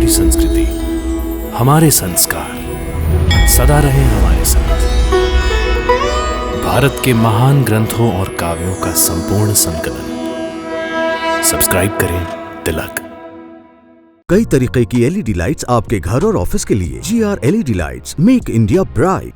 हमारी संस्कृति, हमारे संस्कार सदा रहे हमारे साथ। भारत के महान ग्रंथों और काव्यों का संपूर्ण संकलन। सब्सक्राइब करें तिलक। कई तरीके की एलईडी लाइट्स आपके घर और ऑफिस के लिए। GR LED lights, make India bright.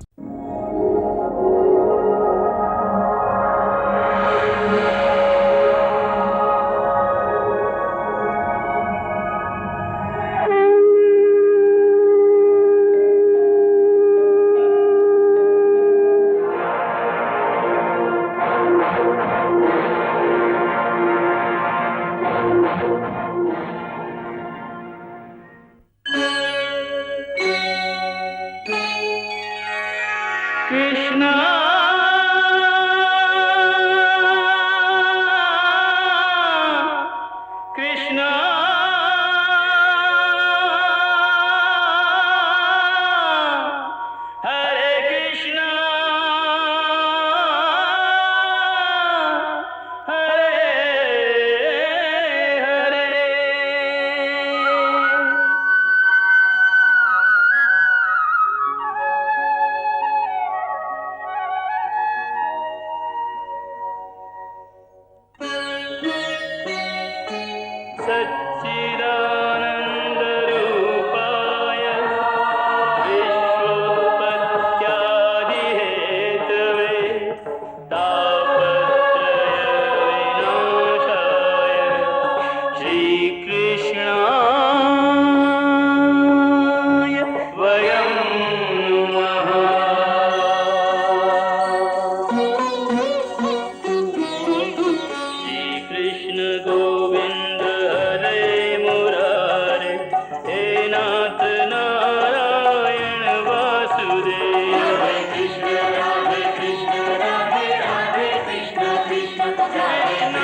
Krishna Krishna Hare Krishna Hare Hare. सच्चिदानन्दरूपाय विश्वोत्पत्त्यादिहेतवे तापत्रयविनाशाय श्रीकृष्णाय वयं नमः। श्रीकृष्ण गोविन्द हरे मुरारे, हे नाथ नारायण वासुदेव। हरे कृष्ण राधे राधे कृष्ण कृष्ण कृष्ण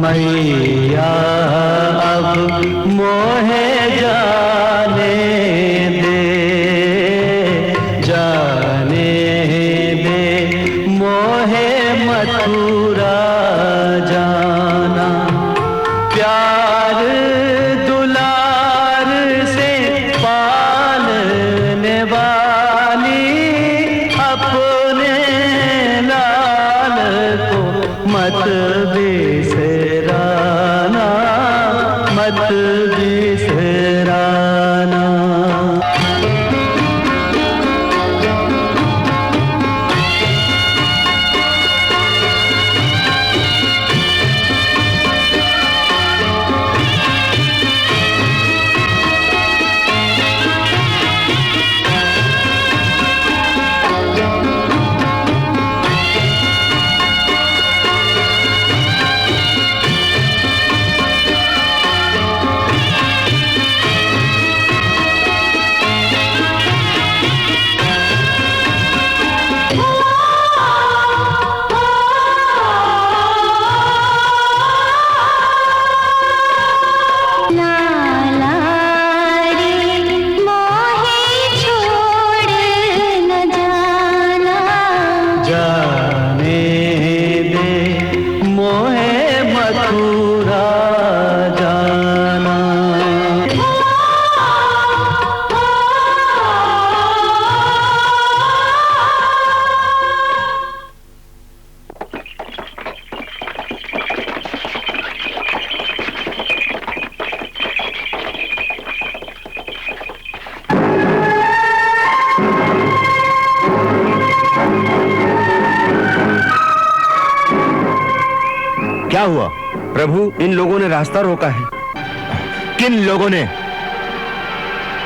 मैया अब मोहे जाने दे मोहे मथुरा जाना। प्यार दुलार से पालने वाली अपने लाल को मत बिसराना, मत बिसराना। क्या हुआ? प्रभु, इन लोगों ने रास्ता रोका है। किन लोगों ने?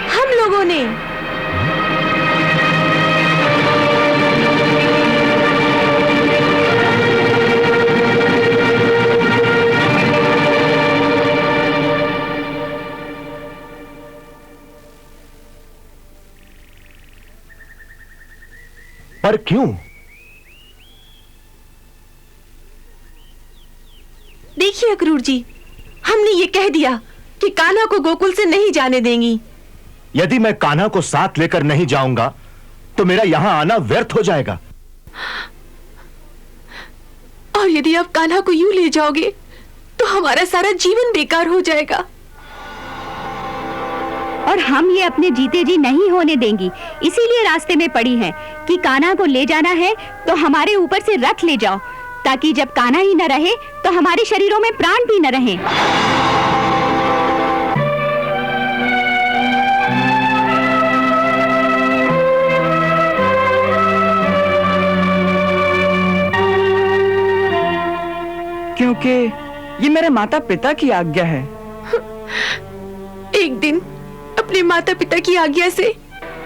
हम लोगों ने। पर क्यों? देखिए अक्रूर जी, हमने ये कह दिया कि कान्हा को गोकुल से नहीं जाने देंगी। यदि मैं कान्हा को साथ लेकर नहीं जाऊंगा तो मेरा यहां आना व्यर्थ हो जाएगा। और यदि आप कान्हा को यूं ले जाओगे तो हमारा सारा जीवन बेकार हो जाएगा। और हम ये अपने जीते जी नहीं होने देंगी, इसीलिए रास्ते में पड़ी हैं कि कान्हा को ले जाना है तो हमारे ऊपर से रथ ले जाओ, ताकि जब कान्हा ही न रहे तो हमारे शरीरों में प्राण भी न रहें। क्योंकि ये मेरे माता पिता की आज्ञा है। एक दिन अपने माता पिता की आज्ञा से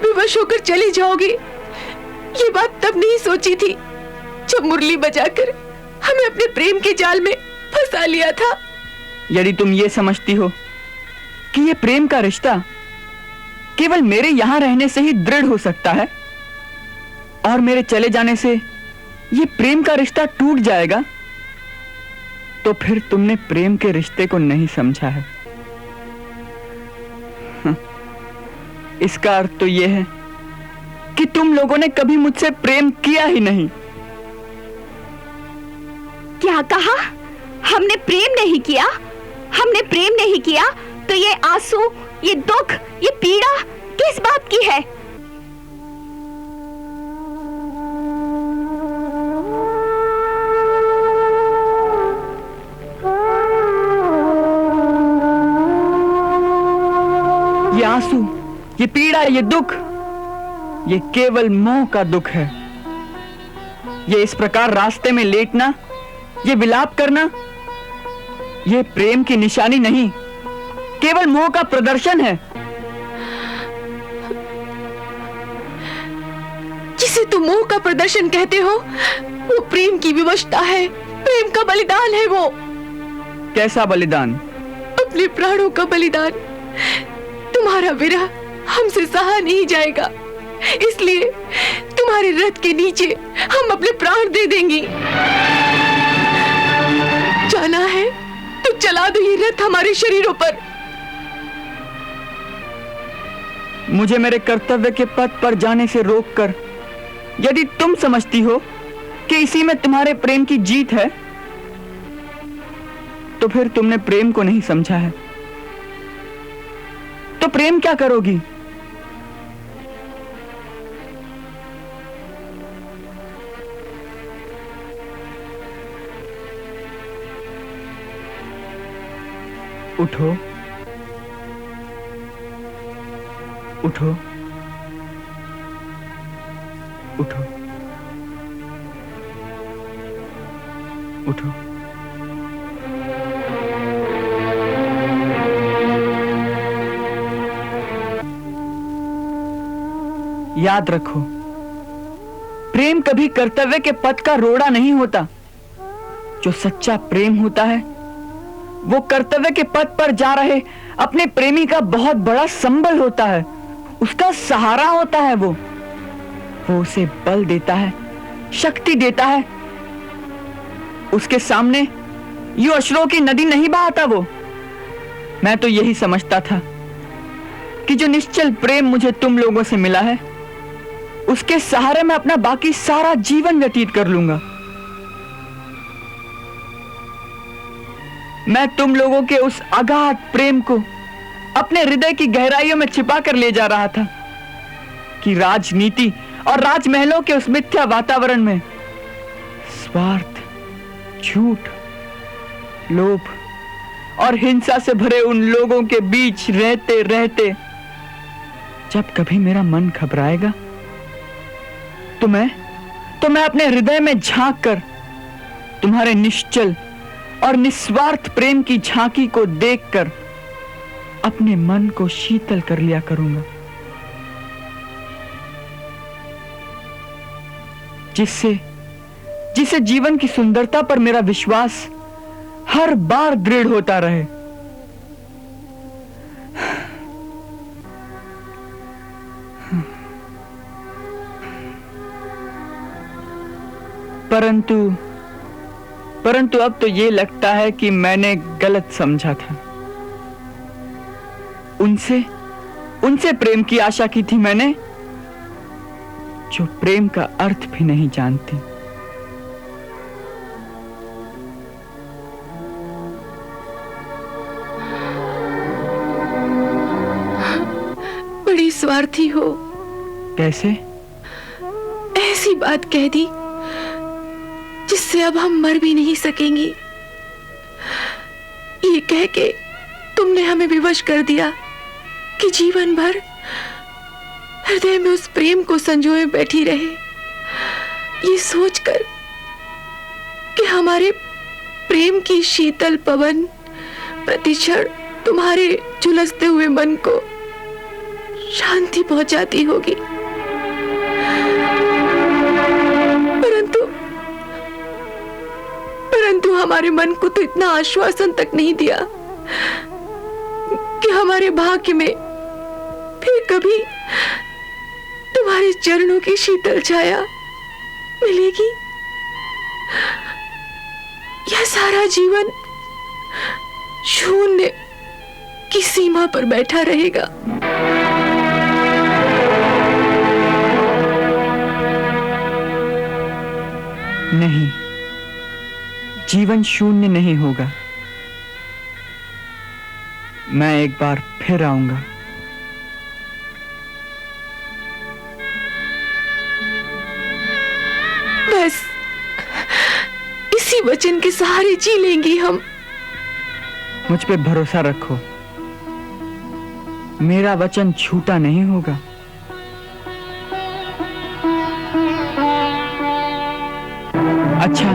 विवश होकर चले जाओगे, ये बात तब नहीं सोची थी जब मुरली बजाकर हमें अपने प्रेम के जाल में फंसा लिया था। यदि तुम ये समझती हो कि ये प्रेम का रिश्ता केवल मेरे यहाँ रहने से ही दृढ़ हो सकता है और मेरे चले जाने से ये प्रेम का रिश्ता टूट जाएगा, तो फिर तुमने प्रेम के रिश्ते को नहीं समझा है। इसका अर्थ तो यह है कि तुम लोगों ने कभी मुझसे प्रेम किया ही नहीं। क्या कहा? हमने प्रेम नहीं किया? हमने प्रेम नहीं किया तो ये आंसू, ये दुख, ये पीड़ा किस बात की है? ये आंसू, ये पीड़ा, ये दुख, ये केवल मोह का दुख है। ये इस प्रकार रास्ते में लेटना, ये विलाप करना, ये प्रेम की निशानी नहीं, केवल मोह का प्रदर्शन है। जिसे तुम मोह का प्रदर्शन कहते हो, वो प्रेम की विवशता है, प्रेम का बलिदान है। वो कैसा बलिदान? अपने प्राणों का बलिदान। तुम्हारा विरह हमसे सहा नहीं जाएगा, इसलिए तुम्हारे रथ के नीचे हम अपने प्राण दे देंगी। जाना है तो चला दो ये रथ हमारे शरीरों पर। मुझे मेरे कर्तव्य के पथ पर जाने से रोककर यदि तुम समझती हो कि इसी में तुम्हारे प्रेम की जीत है, तो फिर तुमने प्रेम को नहीं समझा है। तो प्रेम क्या करोगी? उठो, उठो, उठो, उठो। याद रखो, प्रेम कभी कर्तव्य के पथ का रोड़ा नहीं होता। जो सच्चा प्रेम होता है वो कर्तव्य के पथ पर जा रहे अपने प्रेमी का बहुत बड़ा संबल होता है, उसका सहारा होता है। वो उसे बल देता है, शक्ति देता है। उसके सामने यूं अश्रों की नदी नहीं बहाता वो। मैं तो यही समझता था कि जो निश्चल प्रेम मुझे तुम लोगों से मिला है, उसके सहारे मैं अपना बाकी सारा जीवन व्यतीत कर लूंगा। मैं तुम लोगों के उस अगाध प्रेम को अपने हृदय की गहराइयों में छिपा कर ले जा रहा था कि राजनीति और राजमहलों के उस मिथ्या वातावरण में स्वार्थ, झूठ, लोभ और हिंसा से भरे उन लोगों के बीच रहते रहते जब कभी मेरा मन घबराएगा तो मैं अपने हृदय में झांक कर तुम्हारे निश्चल और निस्वार्थ प्रेम की झांकी को देखकर अपने मन को शीतल कर लिया करूंगा, जिससे जीवन की सुंदरता पर मेरा विश्वास हर बार दृढ़ होता रहे। परंतु अब तो ये लगता है कि मैंने गलत समझा था। उनसे प्रेम की आशा की थी मैंने, जो प्रेम का अर्थ भी नहीं जानती। बड़ी स्वार्थी हो। कैसे? ऐसी बात कह दी जिससे अब हम मर भी नहीं सकेंगी। ये कह के तुमने हमें विवश कर दिया कि जीवन भर हृदय में उस प्रेम को संजोए बैठी रहे, ये सोचकर कि हमारे प्रेम की शीतल पवन प्रतिक्षण तुम्हारे झुलसते हुए मन को शांति पहुंचाती होगी। परंतु हमारे मन को तो इतना आश्वासन तक नहीं दिया कि हमारे भाग्य में फिर कभी तुम्हारे चरणों की शीतल छाया मिलेगी। यह सारा जीवन शून्य की सीमा पर बैठा रहेगा। नहीं, जीवन शून्य नहीं होगा। मैं एक बार फिर आऊंगा। बस इसी वचन के सहारे जी लेंगी हम। मुझ पे भरोसा रखो, मेरा वचन झूठा नहीं होगा। अच्छा,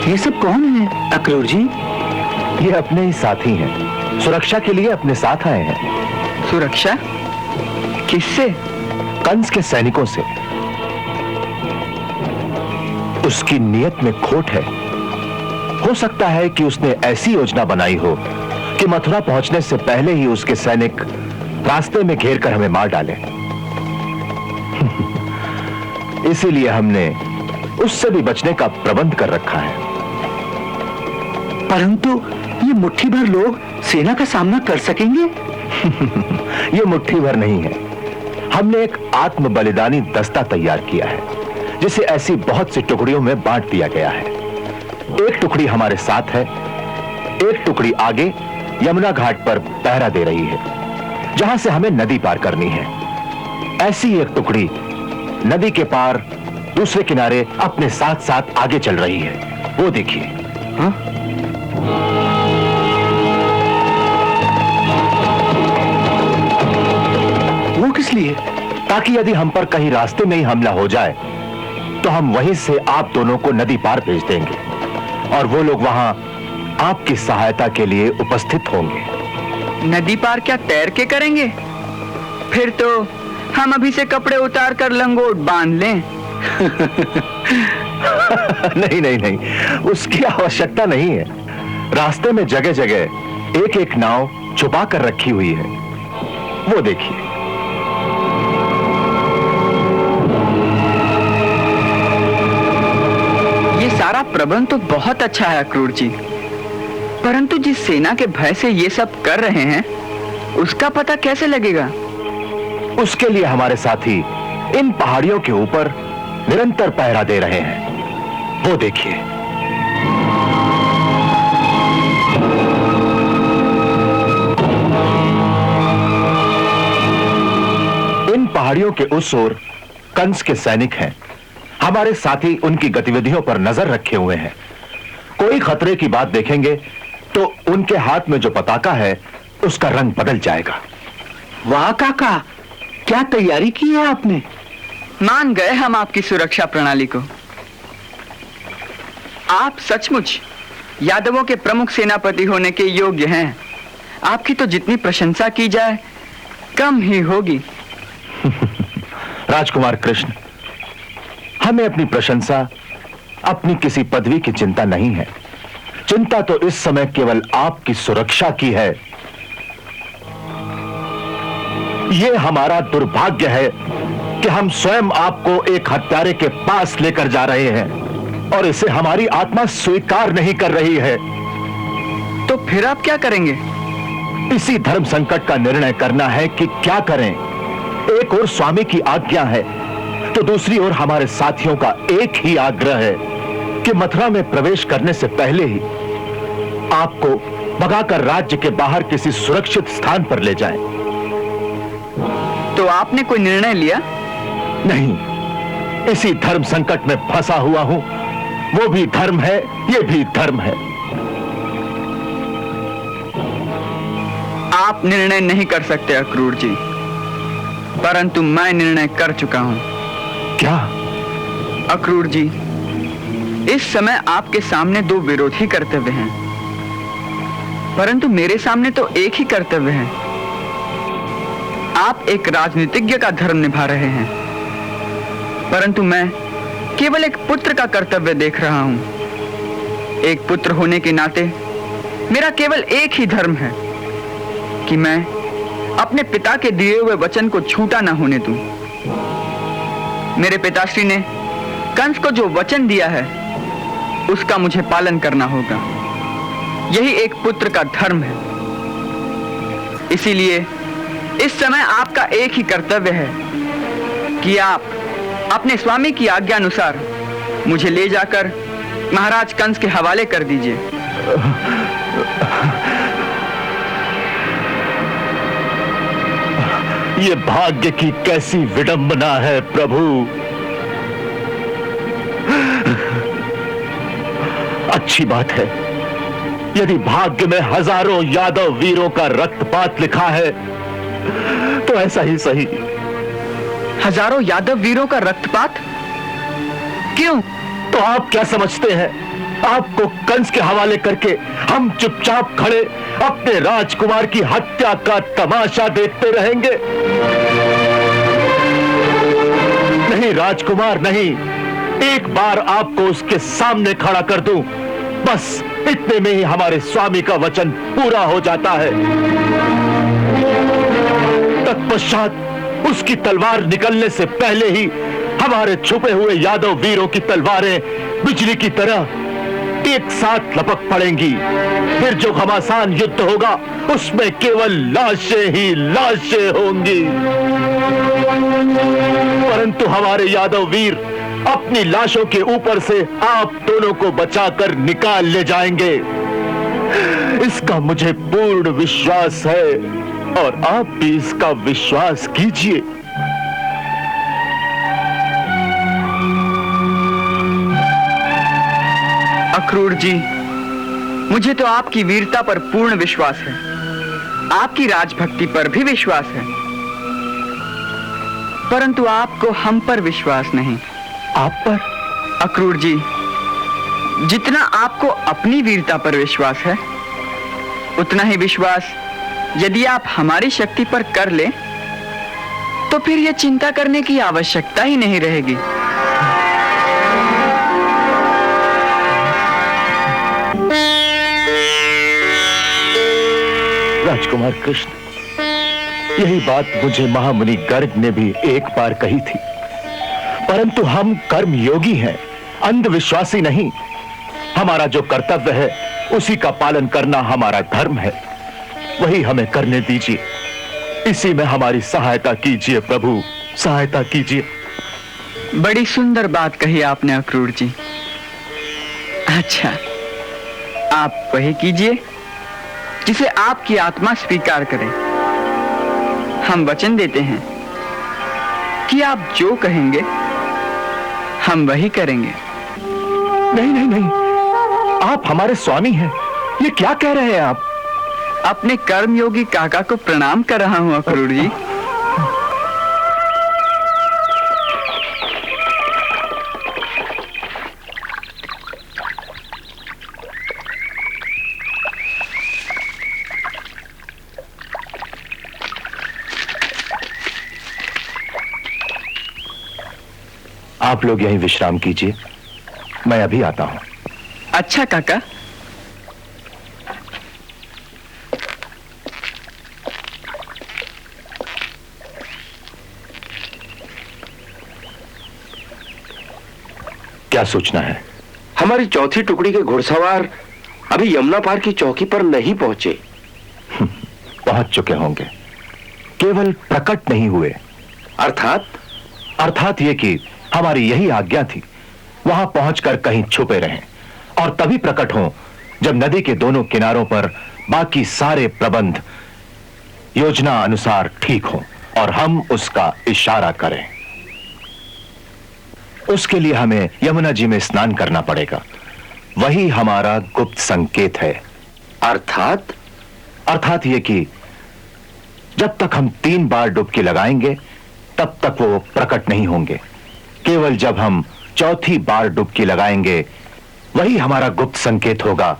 ये सब कौन है अक्रूर जी? ये अपने ही साथी हैं, सुरक्षा के लिए अपने साथ आए हैं। सुरक्षा? किससे? कंस के सैनिकों से। उसकी नीयत में खोट है। हो सकता है कि उसने ऐसी योजना बनाई हो कि मथुरा पहुंचने से पहले ही उसके सैनिक रास्ते में घेर कर हमें मार डालें। इसीलिए हमने उससे भी बचने का प्रबंध कर रखा है। परंतु ये मुट्ठी भर लोग सेना का सामना कर सकेंगे? ये मुट्ठी भर नहीं है। हमने एक आत्म बलिदानी दस्ता तैयार किया है, जिसे ऐसी बहुत सी टुकड़ियों में बांट दिया गया है। एक टुकड़ी हमारे साथ है, एक टुकड़ी आगे यमुना घाट पर पहरा दे रही है, जहां से हमें नदी पार करनी है। ऐसी एक टुकड़ी नदी के पार दूसरे किनारे अपने साथ साथ आगे चल रही है। वो देखिए। हाँ? वो किस लिए? ताकि यदि हम पर कहीं रास्ते में ही हमला हो जाए तो हम वहीं से आप दोनों को नदी पार भेज देंगे और वो लोग वहां आपकी सहायता के लिए उपस्थित होंगे। नदी पार क्या तैर के करेंगे? फिर तो हम अभी से कपड़े उतार कर लंगोट बांध लें। नहीं नहीं नहीं, उसकी आवश्यकता नहीं है। रास्ते में जगह जगह एक एक नाव छुपा कर रखी हुई है। वो देखिए। ये सारा प्रबंध तो बहुत अच्छा है अक्रूर जी, परंतु जिस सेना के भय से ये सब कर रहे हैं उसका पता कैसे लगेगा? उसके लिए हमारे साथी इन पहाड़ियों के ऊपर निरंतर पहरा दे रहे हैं। वो देखिए। इन पहाड़ियों के उस ओर कंस के सैनिक हैं। हमारे साथी उनकी गतिविधियों पर नजर रखे हुए हैं। कोई खतरे की बात देखेंगे तो उनके हाथ में जो पताका है उसका रंग बदल जाएगा। वाह काका, क्या तैयारी की है आपने? मान गए हम आपकी सुरक्षा प्रणाली को। आप सचमुच यादवों के प्रमुख सेनापति होने के योग्य हैं। आपकी तो जितनी प्रशंसा की जाए कम ही होगी। राजकुमार कृष्ण, हमें अपनी प्रशंसा, अपनी किसी पदवी की चिंता नहीं है। चिंता तो इस समय केवल आपकी सुरक्षा की है। यह हमारा दुर्भाग्य है कि हम स्वयं आपको एक हत्यारे के पास लेकर जा रहे हैं और इसे हमारी आत्मा स्वीकार नहीं कर रही है। तो फिर आप क्या करेंगे? इसी धर्म संकट का निर्णय करना है कि क्या करें। एक ओर स्वामी की आज्ञा है तो दूसरी ओर हमारे साथियों का एक ही आग्रह है कि मथुरा में प्रवेश करने से पहले ही आपको भगाकर राज्य के बाहर किसी सुरक्षित स्थान पर ले जाएं। तो आपने कोई निर्णय लिया? नहीं, इसी धर्म संकट में फंसा हुआ हूं। वो भी धर्म है, ये भी धर्म है। आप निर्णय नहीं कर सकते अक्रूर जी, परंतु मैं निर्णय कर चुका हूं। क्या? अक्रूर जी, इस समय आपके सामने दो विरोधी कर्तव्य हैं, परंतु मेरे सामने तो एक ही कर्तव्य है। आप एक राजनीतिज्ञ का धर्म निभा रहे हैं, परंतु मैं केवल एक पुत्र का कर्तव्य देख रहा हूं। एक पुत्र होने के नाते मेरा केवल एक ही धर्म है कि मैं अपने पिता के दिए हुए वचन को छूटा ना होने दूं। मेरे पिताश्री ने कंस को जो वचन दिया है उसका मुझे पालन करना होगा। यही एक पुत्र का धर्म है। इसीलिए इस समय आपका एक ही कर्तव्य है कि आप अपने स्वामी की आज्ञा अनुसार मुझे ले जाकर महाराज कंस के हवाले कर दीजिए। ये भाग्य की कैसी विडंबना है प्रभु। अच्छी बात है, यदि भाग्य में हजारों यादव वीरों का रक्तपात लिखा है तो ऐसा ही सही। हजारों यादव वीरों का रक्तपात? क्यों? तो आप क्या समझते हैं आपको कंस के हवाले करके हम चुपचाप खड़े अपने राजकुमार की हत्या का तमाशा देखते रहेंगे? नहीं राजकुमार, नहीं। एक बार आपको उसके सामने खड़ा कर दूं, बस इतने में ही हमारे स्वामी का वचन पूरा हो जाता है। तत्पश्चात उसकी तलवार निकलने से पहले ही हमारे छुपे हुए यादव वीरों की तलवारें बिजली की तरह एक साथ लपक पड़ेंगी। फिर जो घमासान युद्ध होगा उसमें केवल लाशें ही लाशें होंगी। परंतु हमारे यादव वीर अपनी लाशों के ऊपर से आप दोनों को बचाकर निकाल ले जाएंगे, इसका मुझे पूर्ण विश्वास है और आप भी इसका विश्वास कीजिए। अक्रूर जी, मुझे तो आपकी वीरता पर पूर्ण विश्वास है, आपकी राजभक्ति पर भी विश्वास है, परंतु आपको हम पर विश्वास नहीं। आप पर? अक्रूर जी, जितना आपको अपनी वीरता पर विश्वास है, उतना ही विश्वास यदि आप हमारी शक्ति पर कर लें, तो फिर यह चिंता करने की आवश्यकता ही नहीं रहेगी। राजकुमार कृष्ण, यही बात मुझे महामुनि गर्ग ने भी एक बार कही थी, परंतु हम कर्मयोगी हैं, अंधविश्वासी नहीं। हमारा जो कर्तव्य है उसी का पालन करना हमारा धर्म है, वही हमें करने दीजिए। इसी में हमारी सहायता कीजिए प्रभु, सहायता कीजिए। बड़ी सुंदर बात कही आपने अक्रूर जी। अच्छा, आप वही कीजिए जिसे आपकी आत्मा स्वीकार करे। हम वचन देते हैं कि आप जो कहेंगे हम वही करेंगे। नहीं नहीं नहीं, आप हमारे स्वामी हैं, ये क्या कह रहे हैं आप? अपने कर्मयोगी काका को प्रणाम कर रहा हूं अक्रूर जी। आप लोग यहीं विश्राम कीजिए, मैं अभी आता हूं। अच्छा काका। क्या सोचना है? हमारी चौथी टुकड़ी के घुड़सवार अभी यमुना पार की चौकी पर नहीं पहुंचे। पहुंच चुके होंगे, केवल प्रकट नहीं हुए। अर्थात ये कि हमारी यही आज्ञा थी, वहां पहुंचकर कहीं छुपे रहें और तभी प्रकट हों जब नदी के दोनों किनारों पर बाकी सारे प्रबंध योजना अनुसार ठीक हों और हम उसका इशारा करें। उसके लिए हमें यमुना जी में स्नान करना पड़ेगा, वही हमारा गुप्त संकेत है। अर्थात ये कि जब तक हम 3 बार डुबकी लगाएंगे तब तक वो प्रकट नहीं होंगे। केवल जब हम चौथी बार डुबकी लगाएंगे वही हमारा गुप्त संकेत होगा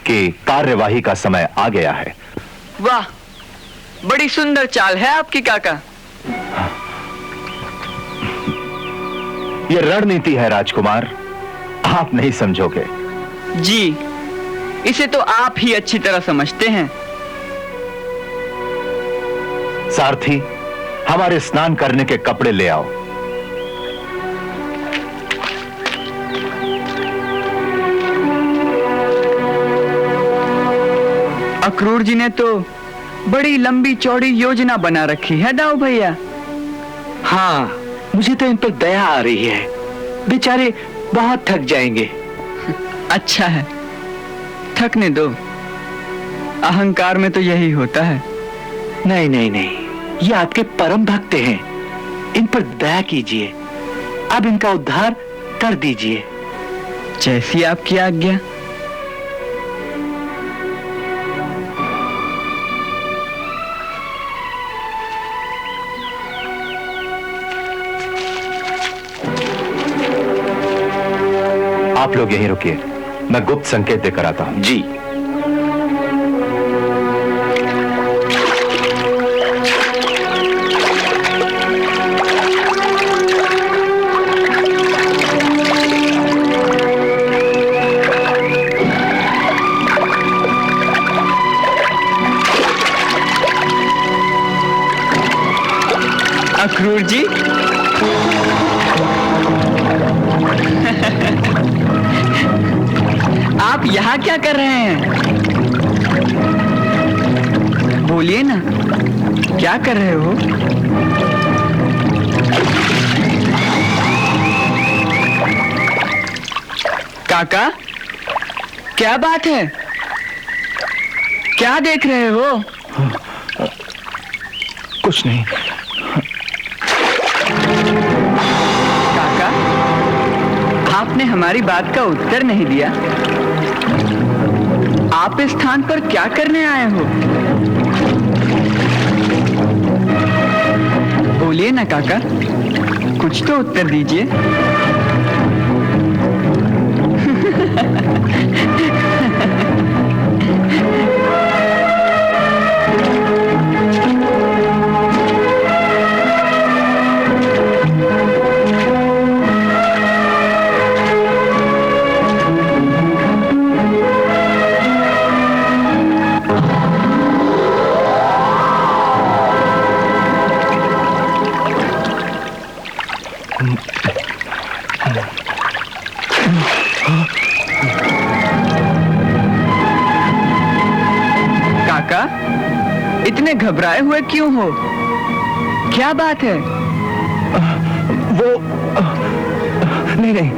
कि कार्यवाही का समय आ गया है। वाह, बड़ी सुंदर चाल है आपकी काका। यह रणनीति है राजकुमार, आप नहीं समझोगे। जी, इसे तो आप ही अच्छी तरह समझते हैं। सारथी, हमारे स्नान करने के कपड़े ले आओ। अक्रूर जी ने तो बड़ी लंबी चौड़ी योजना बना रखी है दाऊ भैया। हाँ, मुझे तो इन पर दया आ रही है, बेचारे बहुत थक जाएंगे। अच्छा है, थकने दो, अहंकार में तो यही होता है। नहीं नहीं नहीं, ये आपके परम भक्त हैं, इन पर दया कीजिए, अब इनका उद्धार कर दीजिए। जैसी आपकी आज्ञा। आप लोग यहीं रुकिए, मैं गुप्त संकेत देकर आता हूं। जी। अक्रूर जी, आप यहाँ क्या कर रहे हैं? बोलिए ना, क्या कर रहे हो? काका, क्या बात है? क्या देख रहे हो? कुछ नहीं। काका, आपने हमारी बात का उत्तर नहीं दिया। आप इस स्थान पर क्या करने आए हो? बोलिए ना काका, कुछ तो उत्तर दीजिए। काका, इतने घबराए हुए क्यों हो? क्या बात है? वो नहीं नहीं।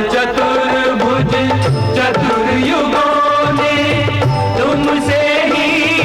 चतुर्भुज चतुर्युगों ने तुमसे ही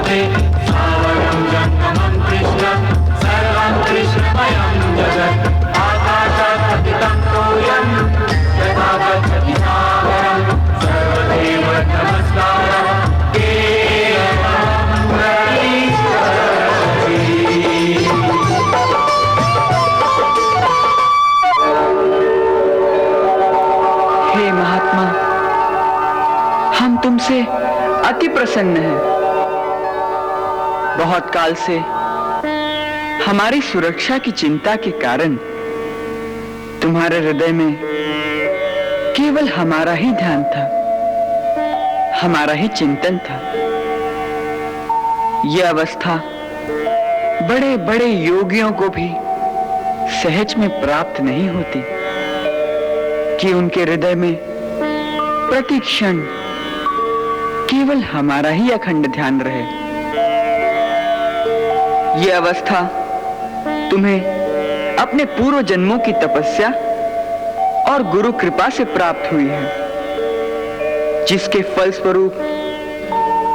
जगते सावरं जंगमं कृष्णं सर्वं कृष्णमयं जगत् आकाशात् पतितं तोयं यथा गच्छति सागरं सर्वदेव नमस्कारः केवलं मुरलीधरश्री। हे महात्मा, हम तुमसे अति प्रसन्न हैं। बहुत काल से हमारी सुरक्षा की चिंता के कारण तुम्हारे हृदय में केवल हमारा ही ध्यान था, हमारा ही चिंतन था। यह अवस्था बड़े बड़े योगियों को भी सहज में प्राप्त नहीं होती कि उनके हृदय में प्रतिक्षण केवल हमारा ही अखंड ध्यान रहे। यह अवस्था तुम्हें अपने पूर्व जन्मों की तपस्या और गुरु कृपा से प्राप्त हुई है, जिसके फलस्वरूप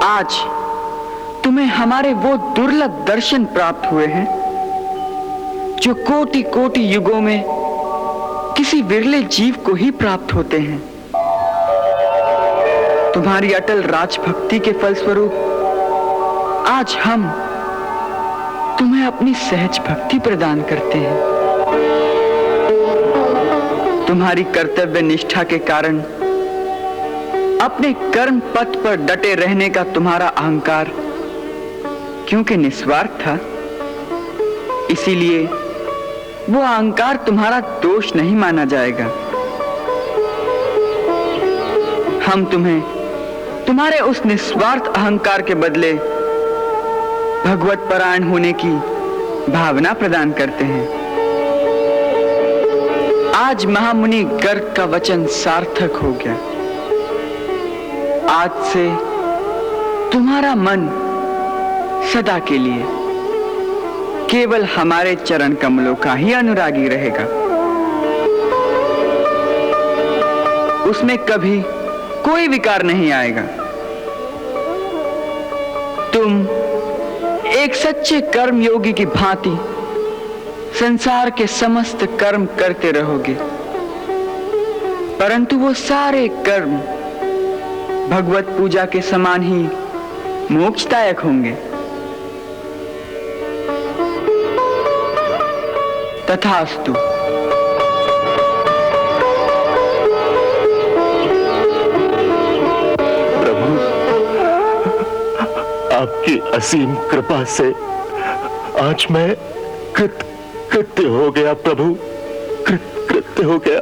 आज तुम्हें हमारे वो दुर्लभ दर्शन प्राप्त हुए हैं जो कोटि कोटि युगों में किसी विरले जीव को ही प्राप्त होते हैं। तुम्हारी अटल राजभक्ति के फलस्वरूप आज हम तुम्हें अपनी सहज भक्ति प्रदान करते हैं। तुम्हारी कर्तव्य निष्ठा के कारण अपने कर्म पथ पर डटे रहने का तुम्हारा अहंकार क्योंकि निस्वार्थ था, इसीलिए वो अहंकार तुम्हारा दोष नहीं माना जाएगा। हम तुम्हें तुम्हारे उस निस्वार्थ अहंकार के बदले भगवत परायण होने की भावना प्रदान करते हैं। आज महामुनि गर्ग का वचन सार्थक हो गया। आज से तुम्हारा मन सदा के लिए केवल हमारे चरण कमलों का ही अनुरागी रहेगा। उसमें कभी कोई विकार नहीं आएगा। तुम एक सच्चे कर्म योगी की भांति संसार के समस्त कर्म करते रहोगे, परंतु वो सारे कर्म भगवत पूजा के समान ही मोक्षदायक होंगे। तथास्तु। आपकी असीम कृपा से आज मैं कृत्य हो गया प्रभु, कृत्य हो गया।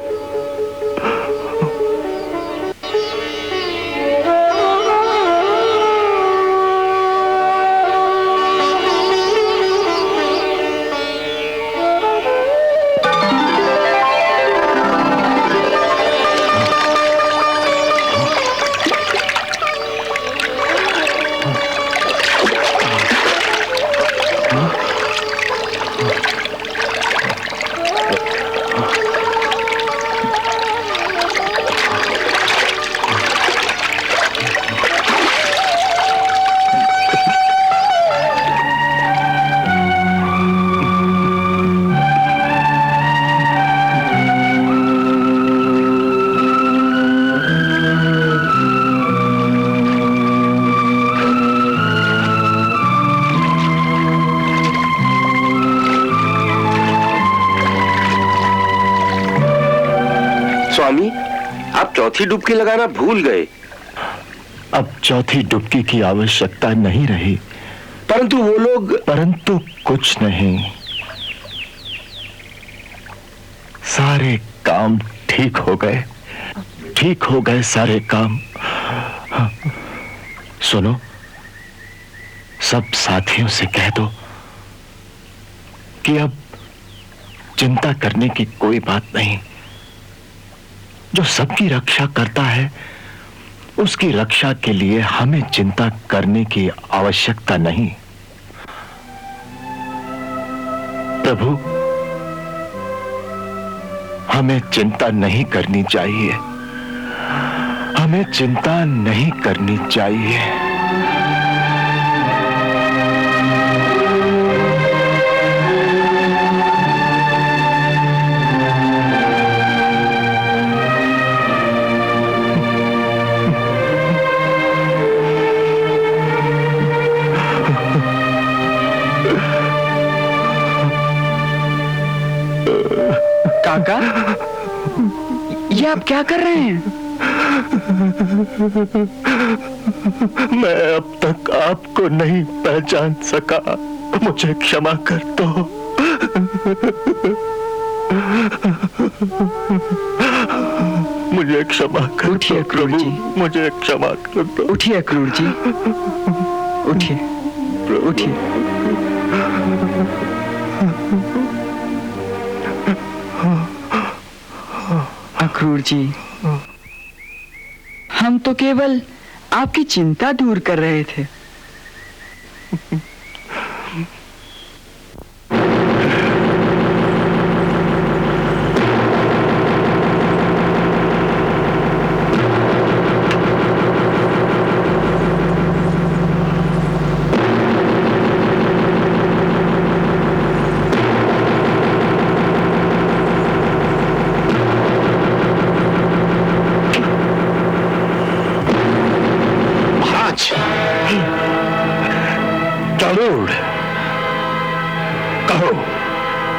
स्वामी, आप चौथी डुबकी लगाना भूल गए। अब चौथी डुबकी की आवश्यकता नहीं रही। परंतु कुछ नहीं, सारे काम ठीक हो गए सारे काम। सुनो, सब साथियों से कह दो कि अब चिंता करने की कोई बात नहीं। जो सबकी रक्षा करता है, उसकी रक्षा के लिए हमें चिंता करने की आवश्यकता नहीं। प्रभु, हमें चिंता नहीं करनी चाहिए, हमें चिंता नहीं करनी चाहिए। काका, ये आप क्या कर रहे हैं? मैं अब तक आपको नहीं पहचान सका, मुझे क्षमा कर दो। मुझे क्षमा कर दो। उठिए क्रूर जी, मुझे क्षमा कर दो। उठिए क्रूर जी, उठिए उठिए। अक्रूर जी, हम तो केवल आपकी चिंता दूर कर रहे थे।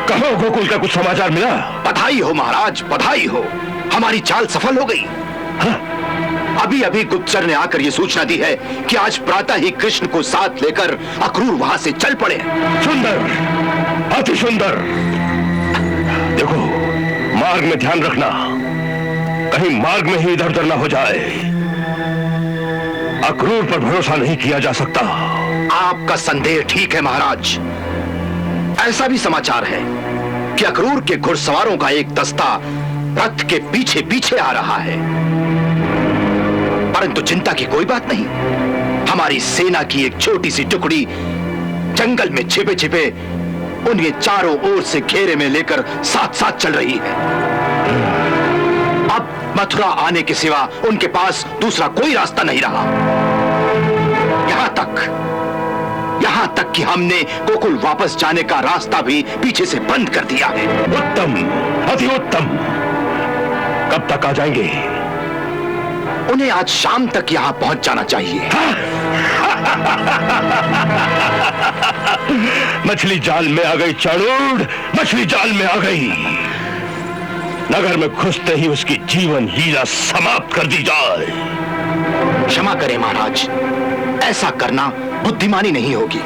कहो गोकुल का कुछ समाचार मिला? बधाई हो महाराज, बधाई हो, हमारी चाल सफल हो गई। हाँ? अभी अभी गुप्तचर ने आकर यह सूचना दी है कि आज प्रातः ही कृष्ण को साथ लेकर अक्रूर वहां से चल पड़े। सुंदर, अति सुंदर। देखो, मार्ग में ध्यान रखना, कहीं मार्ग में ही इधर उधर ना हो जाए। अक्रूर पर भरोसा नहीं किया जा सकता। आपका संदेह ठीक है महाराज। ऐसा भी समाचार है कि अक्रूर के घुड़सवारों का एक दस्ता रथ के पीछे पीछे आ रहा है। परंतु चिंता की कोई बात नहीं, हमारी सेना की एक छोटी सी टुकड़ी जंगल में छिपे छिपे उन्हें चारों ओर से घेरे में लेकर साथ साथ चल रही है। अब मथुरा आने के सिवा उनके पास दूसरा कोई रास्ता नहीं रहा। यहां तक कि हमने गोकुल वापस जाने का रास्ता भी पीछे से बंद कर दिया है। उत्तम, अति उत्तम। कब तक आ जाएंगे? उन्हें आज शाम तक यहां पहुंच जाना चाहिए। मछली जाल में आ गई चाणूर, मछली जाल में आ गई। नगर में घुसते ही उसकी जीवन लीला समाप्त कर दी जाए। क्षमा करें महाराज, ऐसा करना बुद्धिमानी नहीं होगी।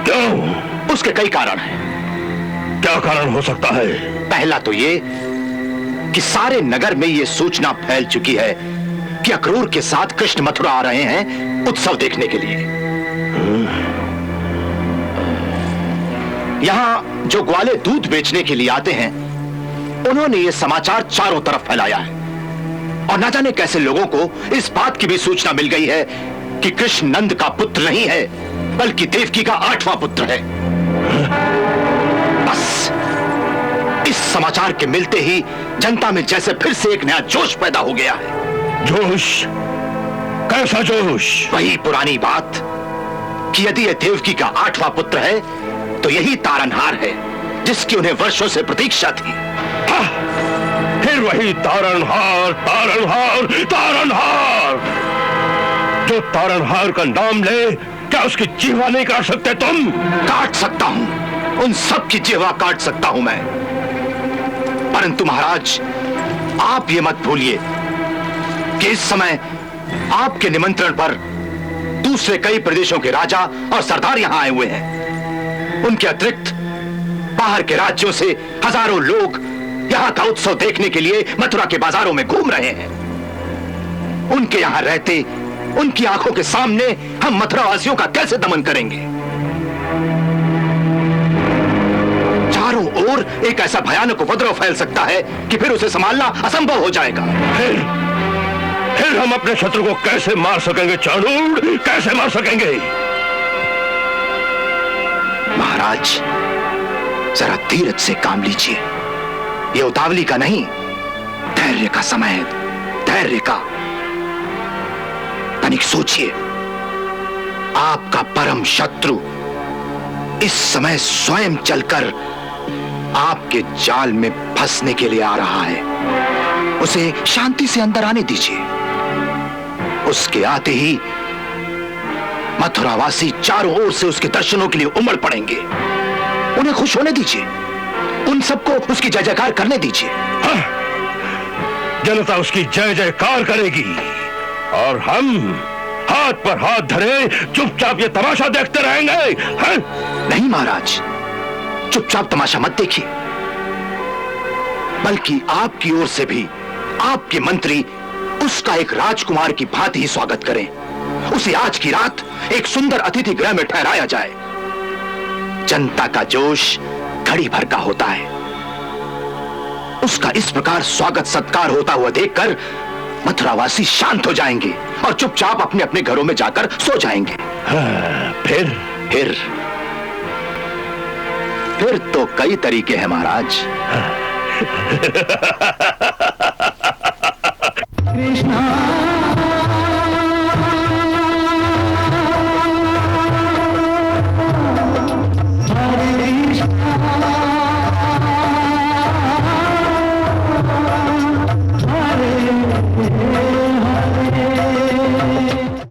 क्यों? उसके कई कारण हैं। क्या कारण हो सकता है? पहला तो ये कि सारे नगर में ये सूचना फैल चुकी है कि अक्रूर के साथ कृष्ण मथुरा आ रहे हैं उत्सव देखने के लिए। यहां जो ग्वाले दूध बेचने के लिए आते हैं, उन्होंने ये समाचार चारों तरफ फैलाया है। और ना जाने कैसे लोगों को इस बात की भी सूचना मिल गई है कि कृष्ण नंद का पुत्र नहीं है, बल्कि देवकी का 8वां पुत्र है। बस इस समाचार के मिलते ही जनता में जैसे फिर से एक नया जोश पैदा हो गया है। जोश? कैसा जोश? वही पुरानी बात कि यदि यह देवकी का 8वां पुत्र है तो यही तारनहार है जिसकी उन्हें वर्षों से प्रतीक्षा थी। हाँ, फिर वही तारनहार, तारनहार, तारनहार। जो तारनहार का नाम ले, क्या उसकी जीवा नहीं काट सकते तुम? काट सकता हूं, उन सब की जीवा काट सकता हूं मैं। परंतु महाराज, आप ये मत भूलिए कि इस समय आपके निमंत्रण पर दूसरे कई प्रदेशों के राजा और सरदार यहां आए हुए हैं। उनके अतिरिक्त बाहर के राज्यों से हजारों लोग यहां का उत्सव देखने के लिए मथुरा के बाजारों में घूम रहे हैं। उनके यहां रहते, उनकी आंखों के सामने हम मथुरा वासियों का कैसे दमन करेंगे? चारों ओर एक ऐसा भयानक उपद्रव फैल सकता है कि फिर उसे संभालना असंभव हो जाएगा। फिर हम अपने शत्रु को कैसे मार सकेंगे चाणूर? कैसे मार सकेंगे? महाराज, जरा धीरज से काम लीजिए। ये उतावली का नहीं, धैर्य का समय है, धैर्य का। तनिक सोचिए, आपका परम शत्रु इस समय स्वयं चलकर आपके जाल में फंसने के लिए आ रहा है। उसे शांति से अंदर आने दीजिए। उसके आते ही मथुरावासी चारों ओर से उसके दर्शनों के लिए उमड़ पड़ेंगे। उन्हें खुश होने दीजिए, उन सबको उसकी जय जयकार करने दीजिए। हाँ, जनता उसकी जय जयकार करेगी और हम हाथ पर हाथ धरे चुपचाप ये तमाशा देखते रहेंगे। हाँ? नहीं महाराज, चुपचाप तमाशा मत देखिए, बल्कि आपकी ओर से भी आपके मंत्री उसका एक राजकुमार की भांति ही स्वागत करें। उसे आज की रात एक सुंदर अतिथि गृह में ठहराया जाए। जनता का जोश घड़ी भर का होता है। उसका इस प्रकार स्वागत सत्कार होता हुआ देखकर मथुरावासी शांत हो जाएंगे और चुपचाप अपने अपने घरों में जाकर सो जाएंगे। हाँ, फिर तो कई तरीके हैं महाराज।